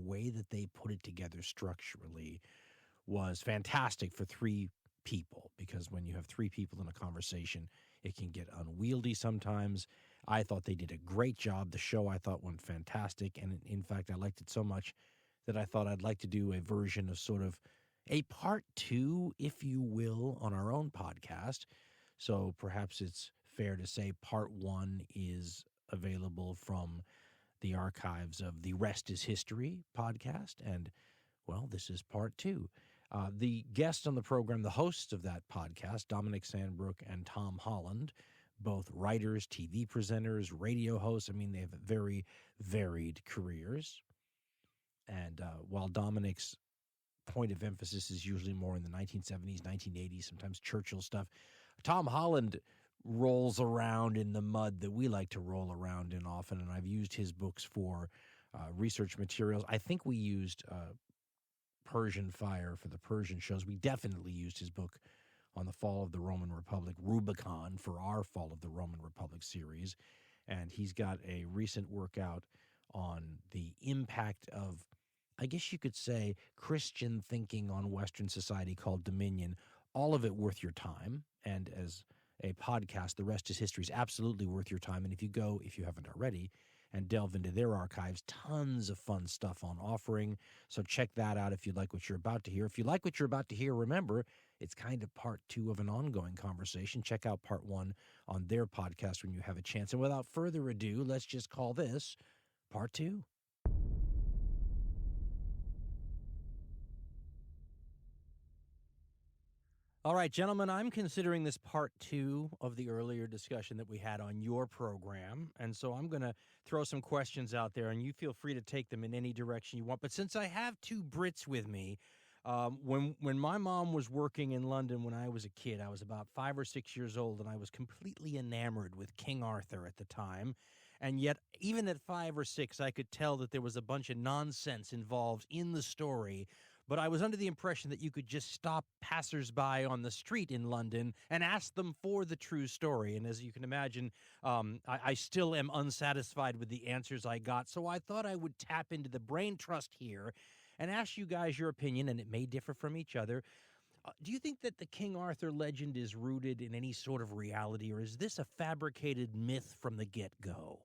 way that they put it together structurally was fantastic for three people, because when you have three people in a conversation, it can get unwieldy sometimes. I thought they did a great job. The show, I thought, went fantastic. And in fact, I liked it so much that I thought I'd like to do a version of sort of a part two, if you will, on our own podcast. So perhaps it's fair to say part one is available from the archives of the Rest is History podcast. And, well, this is part two. The guests on the program, the hosts of that podcast, Dominic Sandbrook and Tom Holland, both writers, TV presenters, radio hosts. I mean, they have very varied careers. And while Dominic's point of emphasis is usually more in the 1970s, 1980s, sometimes Churchill stuff, Tom Holland rolls around in the mud that we like to roll around in often, and I've used his books for research materials. I think we used Persian Fire for the Persian shows. We definitely used his book on the fall of the Roman Republic, Rubicon, for our Fall of the Roman Republic series. And he's got a recent work out on the impact of, I guess you could say, Christian thinking on Western society called Dominion. All of it worth your time. And as a podcast, The Rest is History is absolutely worth your time. And if you go, if you haven't already, and delve into their archives, tons of fun stuff on offering. So check that out if you like what you're about to hear. If you like what you're about to hear, remember, it's kind of part two of an ongoing conversation. Check out part one on their podcast when you have a chance. And without further ado, let's just call this part two. All right, gentlemen, I'm considering this part two of the earlier discussion that we had on your program. And so I'm going to throw some questions out there, and you feel free to take them in any direction you want. But since I have two Brits with me, when my mom was working in London when I was a kid, I was about 5 or 6 years old, and I was completely enamored with King Arthur at the time. And yet, even at 5 or 6, I could tell that there was a bunch of nonsense involved in the story. But I was under the impression that you could just stop passersby on the street in London and ask them for the true story. And as you can imagine, I still am unsatisfied with the answers I got. So I thought I would tap into the brain trust here and ask you guys your opinion, and it may differ from each other. Do you think that the King Arthur legend is rooted in any sort of reality, or is this a fabricated myth from the get-go?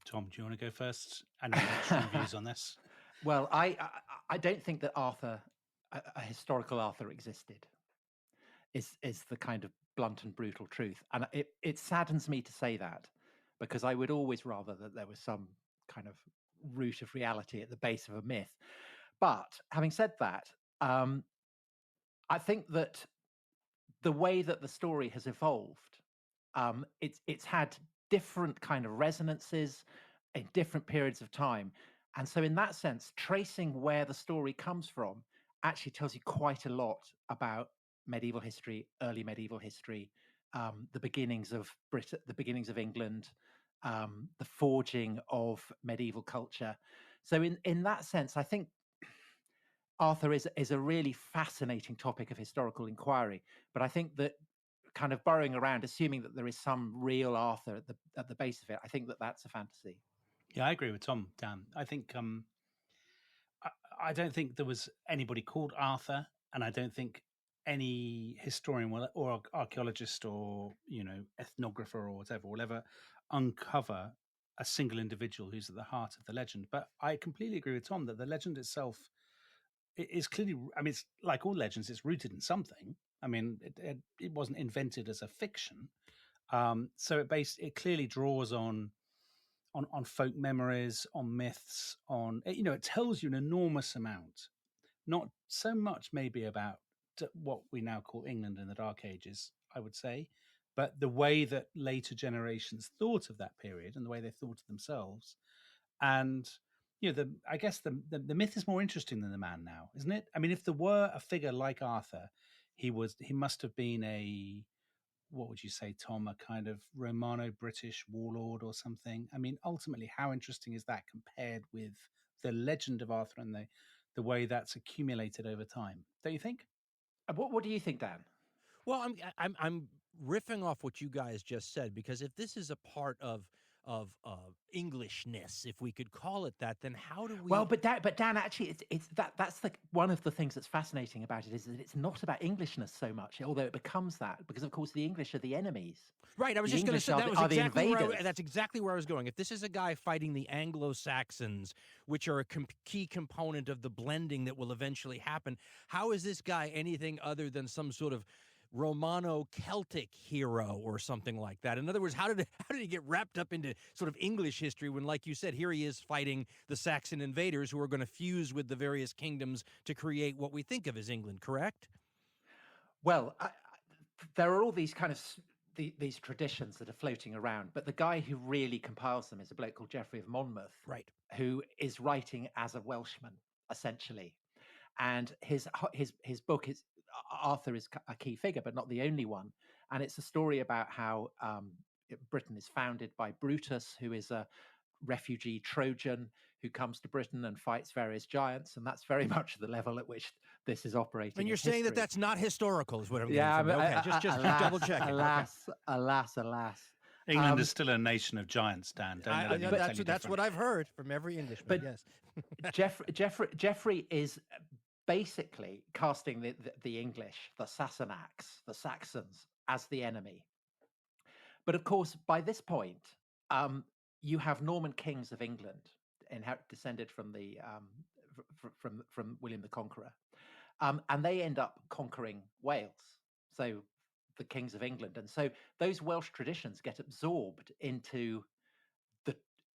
Tom, do you want to go first? And strong views on this? Well, I don't think that Arthur, a historical Arthur, existed. Is the kind of blunt and brutal truth, and it saddens me to say that, because I would always rather that there was some kind of root of reality at the base of a myth. But having said that, I think that the way that the story has evolved, it's had different kind of resonances in different periods of time. And so in that sense, tracing where the story comes from actually tells you quite a lot about medieval history, early medieval history, the beginnings of Britain, the beginnings of England, the forging of medieval culture. So in that sense, I think Arthur is a really fascinating topic of historical inquiry. But I think that kind of burrowing around, assuming that there is some real Arthur at the base of it, I think that that's a fantasy. Yeah, I agree with Tom, Dan. I think I don't think there was anybody called Arthur, and I don't think any historian or archaeologist or ethnographer or whatever will ever uncover a single individual who's at the heart of the legend. But I completely agree with Tom that the legend itself is clearly, I mean, it's like all legends, it's rooted in something. I mean, it wasn't invented as a fiction. So it clearly draws on folk memories, on myths, it tells you an enormous amount, not so much maybe about what we now call England in the Dark Ages, I would say, but the way that later generations thought of that period and the way they thought of themselves. And I guess the myth is more interesting than the man now, isn't it? I mean, if there were a figure like Arthur, he must have been what would you say, Tom, a kind of Romano-British warlord or something? I mean, ultimately, how interesting is that compared with the legend of Arthur and the way that's accumulated over time? Don't you think? What do you think, Dan? Well, I'm riffing off what you guys just said, because if this is a part of Englishness, if we could call it that, then how do we? Well, but Dan, actually, that's one of the things that's fascinating about it is that it's not about Englishness so much, although it becomes that because, of course, the English are the enemies. Right, I was The just going to English say that was are the exactly invaders. that's exactly where I was going. If this is a guy fighting the Anglo-Saxons, which are a key component of the blending that will eventually happen, how is this guy anything other than some sort of Romano-Celtic hero or something like that? In other words, how did he get wrapped up into sort of English history when, like you said, here he is fighting the Saxon invaders who are going to fuse with the various kingdoms to create what we think of as England, correct? Well, there are all these kind of these traditions that are floating around, but the guy who really compiles them is a bloke called Geoffrey of Monmouth, right, who is writing as a Welshman essentially, and his book is Arthur is a key figure, but not the only one, and it's a story about how Britain is founded by Brutus, who is a refugee Trojan who comes to Britain and fights various giants, and that's very much the level at which this is operating. And you're saying that that's not historical, is what I'm getting from. Okay, just alas, double checking. Alas. England is still a nation of giants, Dan. That's what I've heard from every Englishman. But yes, Geoffrey is basically casting the English, the Sassenachs, the Saxons, as the enemy. But of course, by this point, you have Norman kings of England, descended from the from William the Conqueror, and they end up conquering Wales. So the kings of England, and so those Welsh traditions get absorbed into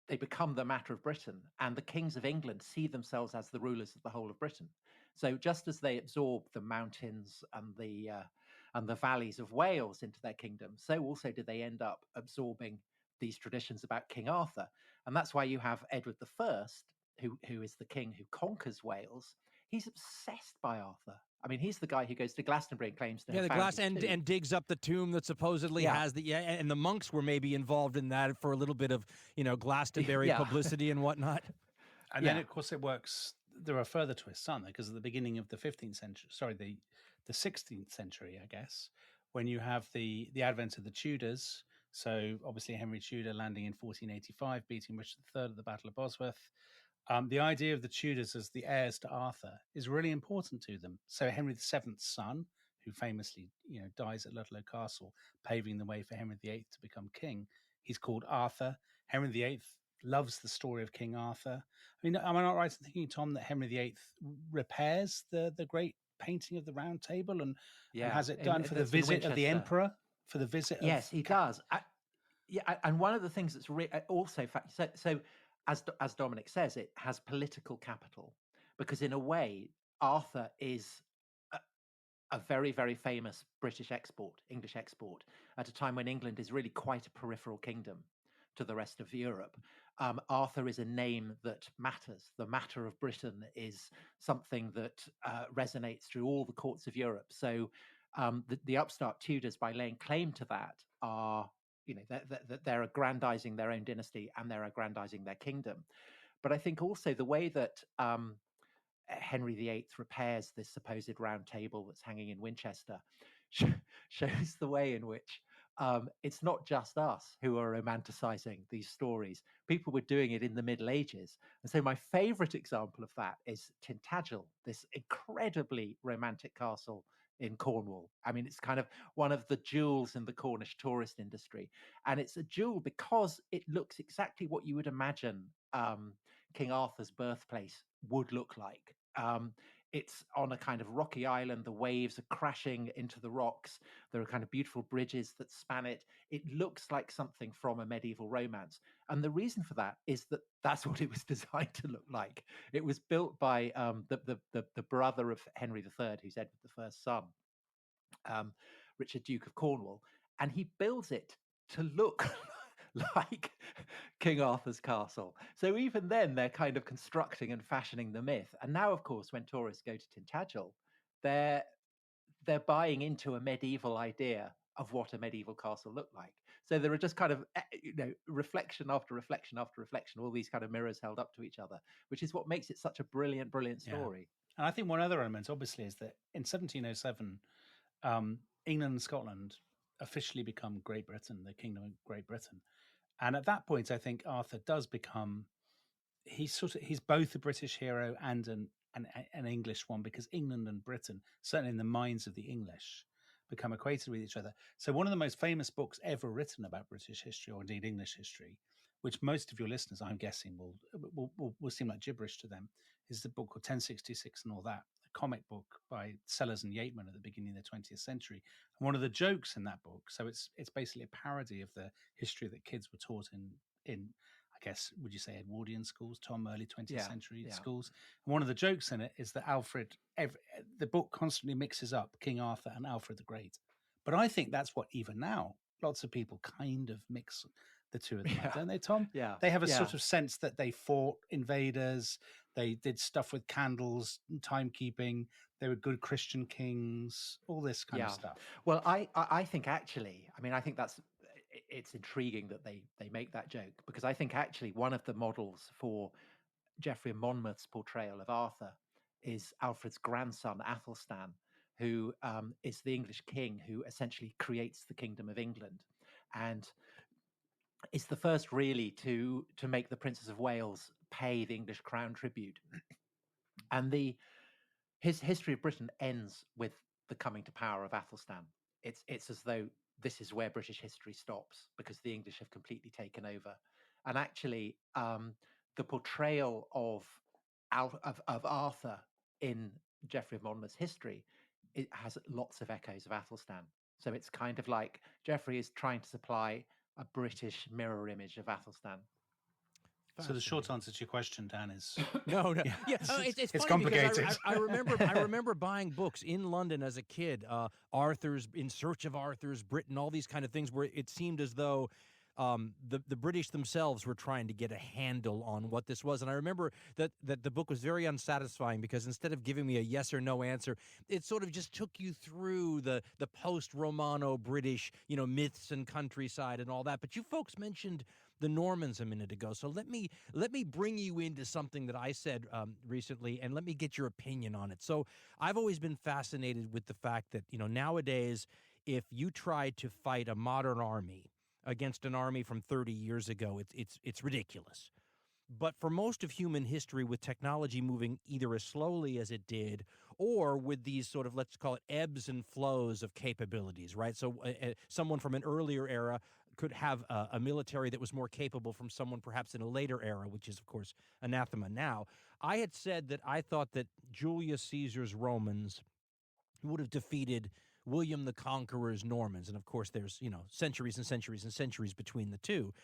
they become the matter of Britain, and the kings of England see themselves as the rulers of the whole of Britain. So just as they absorb the mountains and the valleys of Wales into their kingdom, so also do they end up absorbing these traditions about King Arthur. And that's why you have Edward I, who is the king who conquers Wales. He's obsessed by Arthur. I mean, he's the guy who goes to Glastonbury and claims to have found and digs up the tomb that supposedly has and the monks were maybe involved in that for a little bit of Glastonbury publicity and whatnot. And then, of course, it works. There are further twists, aren't there? Because at the beginning of the 15th century, the 16th century, I guess, when you have the advent of the Tudors. So obviously Henry Tudor landing in 1485, beating Richard III at the Battle of Bosworth. The idea of the Tudors as the heirs to Arthur is really important to them. So Henry VII's son, who famously, dies at Ludlow Castle, paving the way for Henry VIII to become king, he's called Arthur. Henry VIII loves the story of King Arthur. I mean, am I not right in thinking, Tom, that Henry VIII repairs the great painting of the Round Table and has it done for the visit of the Emperor? For the visit? Yes, he does. And one of the things that's also so. As Dominic says, it has political capital because, in a way, Arthur is a very, very famous English export, at a time when England is really quite a peripheral kingdom to the rest of Europe. Arthur is a name that matters. The matter of Britain is something that resonates through all the courts of Europe. So the upstart Tudors, by laying claim to that, are they're aggrandizing their own dynasty and they're aggrandizing their kingdom. But I think also the way that Henry VIII repairs this supposed round table that's hanging in Winchester shows the way in which it's not just us who are romanticizing these stories. People were doing it in the Middle Ages. And so my favorite example of that is Tintagel, this incredibly romantic castle in Cornwall. I mean, it's kind of one of the jewels in the Cornish tourist industry. And it's a jewel because it looks exactly what you would imagine King Arthur's birthplace would look like. It's on a kind of rocky island. The waves are crashing into the rocks. There are kind of beautiful bridges that span it. It looks like something from a medieval romance. And the reason for that is that that's what it was designed to look like. It was built by the brother of Henry III, who's Edward I's son, Richard, Duke of Cornwall. And he builds it to look like King Arthur's castle. So even then, they're kind of constructing and fashioning the myth. And now, of course, when tourists go to Tintagel, they're buying into a medieval idea of what a medieval castle looked like. So there are just kind of reflection after reflection after reflection, all these kind of mirrors held up to each other, which is what makes it such a brilliant, brilliant story. And I think one other element, obviously, is that in 1707, England and Scotland officially become Great Britain, the Kingdom of Great Britain. And at that point, I think Arthur does become he's both a British hero and an English one, because England and Britain, certainly in the minds of the English, become equated with each other. So one of the most famous books ever written about British history, or indeed English history, which most of your listeners, I'm guessing, will seem like gibberish to them, is the book called 1066 and All That, a comic book by Sellers and Yeatman at the beginning of the 20th century. And one of the jokes in that book, so it's basically a parody of the history that kids were taught in I guess, would you say Edwardian schools, Tom, early 20th century schools? And one of the jokes in it is that the book constantly mixes up King Arthur and Alfred the Great. But I think that's what even now, lots of people kind of mix the two of them up, don't they, Tom? Yeah. They have a sort of sense that they fought invaders, they did stuff with candles, timekeeping, they were good Christian kings, all this kind of stuff. Well, I think actually, I mean, I think it's intriguing that they make that joke, because I think actually one of the models for Geoffrey of Monmouth's portrayal of Arthur is Alfred's grandson, Athelstan, who is the English king who essentially creates the Kingdom of England, and is the first really to make the Princess of Wales pay the English crown tribute. And his history of Britain ends with the coming to power of Athelstan. It's as though this is where British history stops, because the English have completely taken over. And actually, the portrayal of Arthur in Geoffrey of Monmouth's history, it has lots of echoes of Athelstan. So it's kind of like Geoffrey is trying to supply a British mirror image of Athelstan. So the short answer to your question, Dan, is no. Yeah, it's funny complicated. I remember buying books in London as a kid. Arthur's In Search of Arthur's Britain, all these kind of things, where it seemed as though the British themselves were trying to get a handle on what this was. And I remember that the book was very unsatisfying, because instead of giving me a yes or no answer, it sort of just took you through the post-Romano British, myths and countryside and all that. But you folks mentioned the Normans a minute ago, so let me bring you into something that I said recently, and let me get your opinion on it. So I've always been fascinated with the fact that nowadays, if you try to fight a modern army against an army from 30 years ago, it's ridiculous. But for most of human history, with technology moving either as slowly as it did, or with these sort of, let's call it, ebbs and flows of capabilities, right? So someone from an earlier era could have a military that was more capable from someone perhaps in a later era, which is, of course, anathema now. I had said that I thought that Julius Caesar's Romans would have defeated William the Conqueror's Normans. And of course, there's, centuries and centuries and centuries between the two.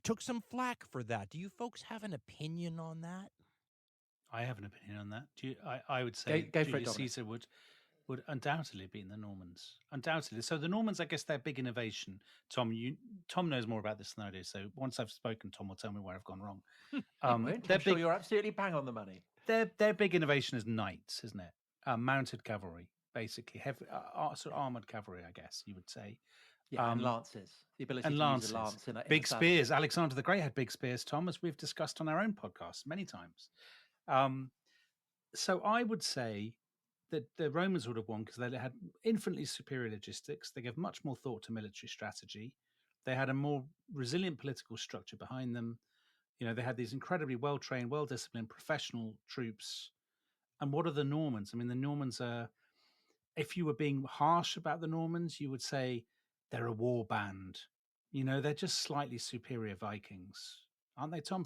Took some flack for that. Do you folks have an opinion on that? I have an opinion on that. I would say go for Julius it, Caesar would undoubtedly beat the Normans. Undoubtedly. So the Normans, I guess, their big innovation. Tom knows more about this than I do. So once I've spoken, Tom will tell me where I've gone wrong. I'm sure you're absolutely bang on the money. Their big innovation is knights, isn't it? Mounted cavalry, basically, heavy, sort of armored cavalry, I guess you would say. Yeah, and lances. The ability to use a lance in big spears. Alexander the Great had big spears, Tom, as we've discussed on our own podcast many times. So I would say that the Romans would have won because they had infinitely superior logistics. They gave much more thought to military strategy. They had a more resilient political structure behind them. They had these incredibly well-trained, well-disciplined, professional troops. And what are the Normans? I mean, the Normans are, if you were being harsh about the Normans, you would say they're a war band. They're just slightly superior Vikings, aren't they, Tom?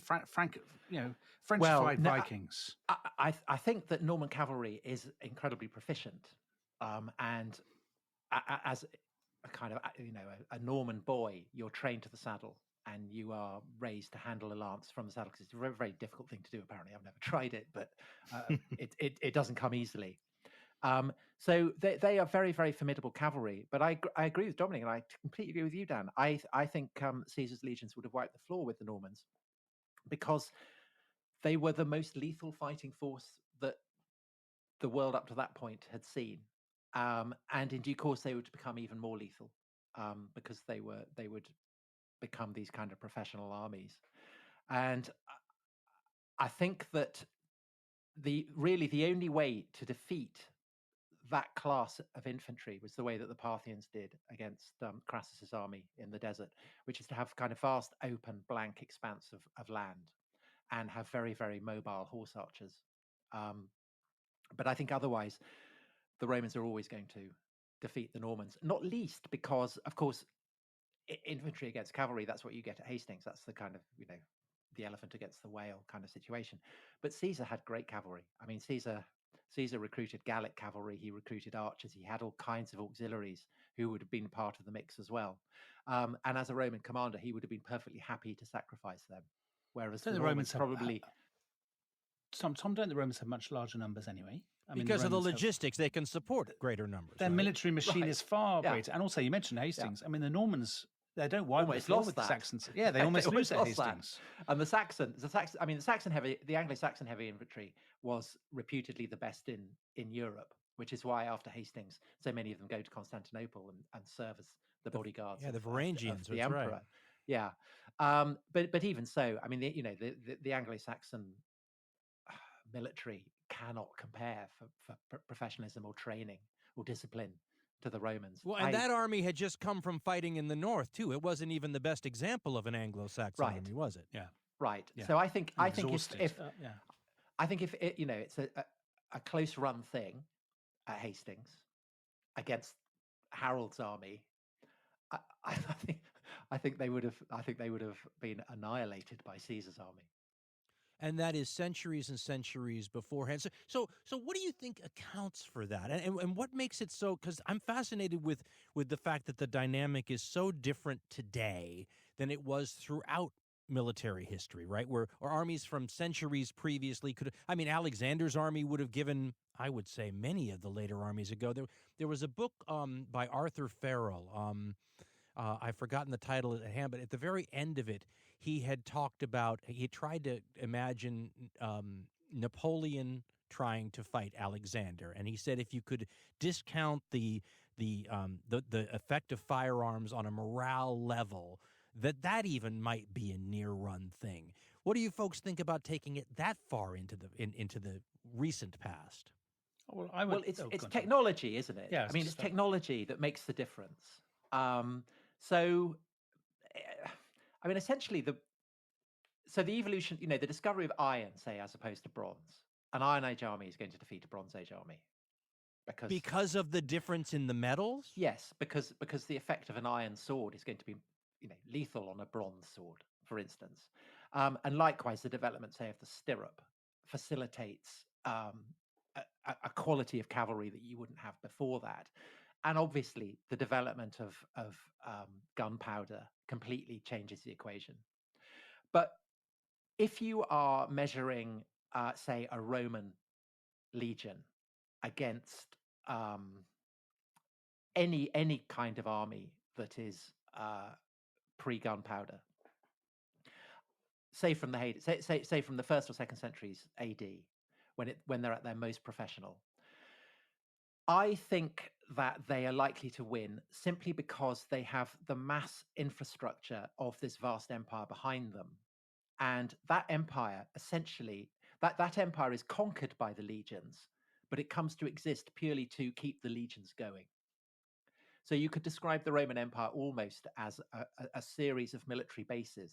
Frenchified Vikings. I think that Norman cavalry is incredibly proficient, and as a kind of a Norman boy, you're trained to the saddle, and you are raised to handle a lance from the saddle, because it's a very, very difficult thing to do. Apparently, I've never tried it, but it doesn't come easily. So they are very, very formidable cavalry. But I agree with Dominic, and I completely agree with you, Dan. I think Caesar's legions would have wiped the floor with the Normans, because they were the most lethal fighting force that the world up to that point had seen. And in due course, they would become even more lethal, because they would become these kind of professional armies. And I think that the only way to defeat that class of infantry was the way that the Parthians did against Crassus's army in the desert, which is to have kind of vast, open, blank expanse of land and have very, very mobile horse archers. But I think otherwise, the Romans are always going to defeat the Normans, not least because, of course, infantry against cavalry, that's what you get at Hastings. That's the kind of, the elephant against the whale kind of situation. But Caesar had great cavalry. I mean, Caesar recruited Gallic cavalry. He recruited archers. He had all kinds of auxiliaries who would have been part of the mix as well. And as a Roman commander, he would have been perfectly happy to sacrifice them. Whereas the Romans probably... Tom, don't the Romans have much larger numbers anyway? Because of the logistics, they can support greater numbers. Their military machine is far greater. And also, you mentioned Hastings. I mean, the Normans... They don't wipe the floor with the Saxons. Yeah, they almost lose at Hastings. And the Anglo-Saxon heavy infantry was reputedly the best in Europe, which is why after Hastings, so many of them go to Constantinople and serve as the bodyguards. The Varangians, the emperor. Right. Yeah, but even so, I mean, the Anglo-Saxon military cannot compare for professionalism or training or discipline to the Romans. Well, and that army had just come from fighting in the north too. It wasn't even the best example of an Anglo-Saxon army, was it? Yeah. Right. Yeah. So I think if it's a close run thing at Hastings against Harold's army, I think they would have been annihilated by Caesar's army. And that is centuries and centuries beforehand. So what do you think accounts for that? And what makes it so? Because I'm fascinated with the fact that the dynamic is so different today than it was throughout military history, right? Where armies from centuries previously Alexander's army would have given, I would say, many of the later armies ago. There was a book by Arthur Farrell. I've forgotten the title at hand, but at the very end of it, he tried to imagine Napoleon trying to fight Alexander, and he said if you could discount the effect of firearms on a morale level, that even might be a near-run thing. What do you folks think about taking it that far into the recent past? Well, it's technology, isn't it? Yeah, it's technology that makes the difference. Essentially, the evolution, the discovery of iron, say, as opposed to bronze, an Iron Age army is going to defeat a Bronze Age army. Because of the difference in the metals? Yes, because the effect of an iron sword is going to be, lethal on a bronze sword, for instance. And likewise, the development, say, of the stirrup facilitates a quality of cavalry that you wouldn't have before that. And obviously, the development of gunpowder completely changes the equation. But if you are measuring, say, a Roman legion against any kind of army that is pre-gunpowder, say from the first or second centuries AD, when they're at their most professional, I think that they are likely to win simply because they have the mass infrastructure of this vast empire behind them. And that empire, essentially, that empire is conquered by the legions, but it comes to exist purely to keep the legions going. So you could describe the Roman Empire almost as a series of military bases,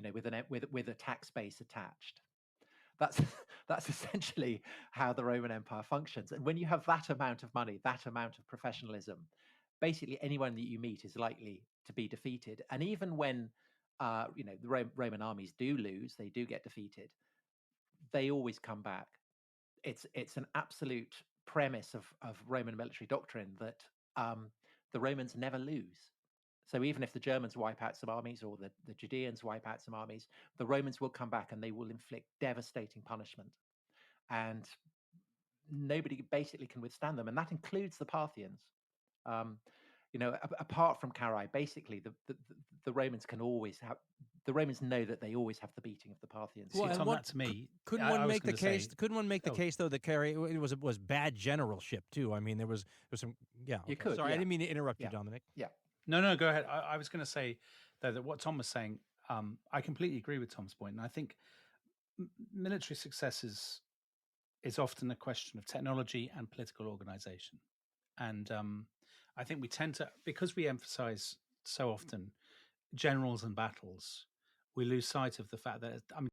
with a tax base attached. That's essentially how the Roman Empire functions. And when you have that amount of money, that amount of professionalism, basically anyone that you meet is likely to be defeated. And even when the Roman armies do lose, they do get defeated, they always come back. It's an absolute premise of Roman military doctrine that the Romans never lose. So even if the Germans wipe out some armies or the Judeans wipe out some armies, the Romans will come back and they will inflict devastating punishment. And nobody basically can withstand them. And that includes the Parthians. Apart from Carrhae, basically the Romans can always have. The Romans know that they always have the beating of the Parthians. Well, that to me, couldn't one make the case? Couldn't one make the case though that Carrhae was bad generalship too? I mean, there was some. Yeah, okay. You could. Sorry, yeah. I didn't mean to interrupt you, Dominic. Yeah. No, go ahead. I was going to say though that what Tom was saying, I completely agree with Tom's point, and I think military success is is often a question of technology and political organization. And I think we tend to, because we emphasize so often generals and battles, we lose sight of the fact that, I mean,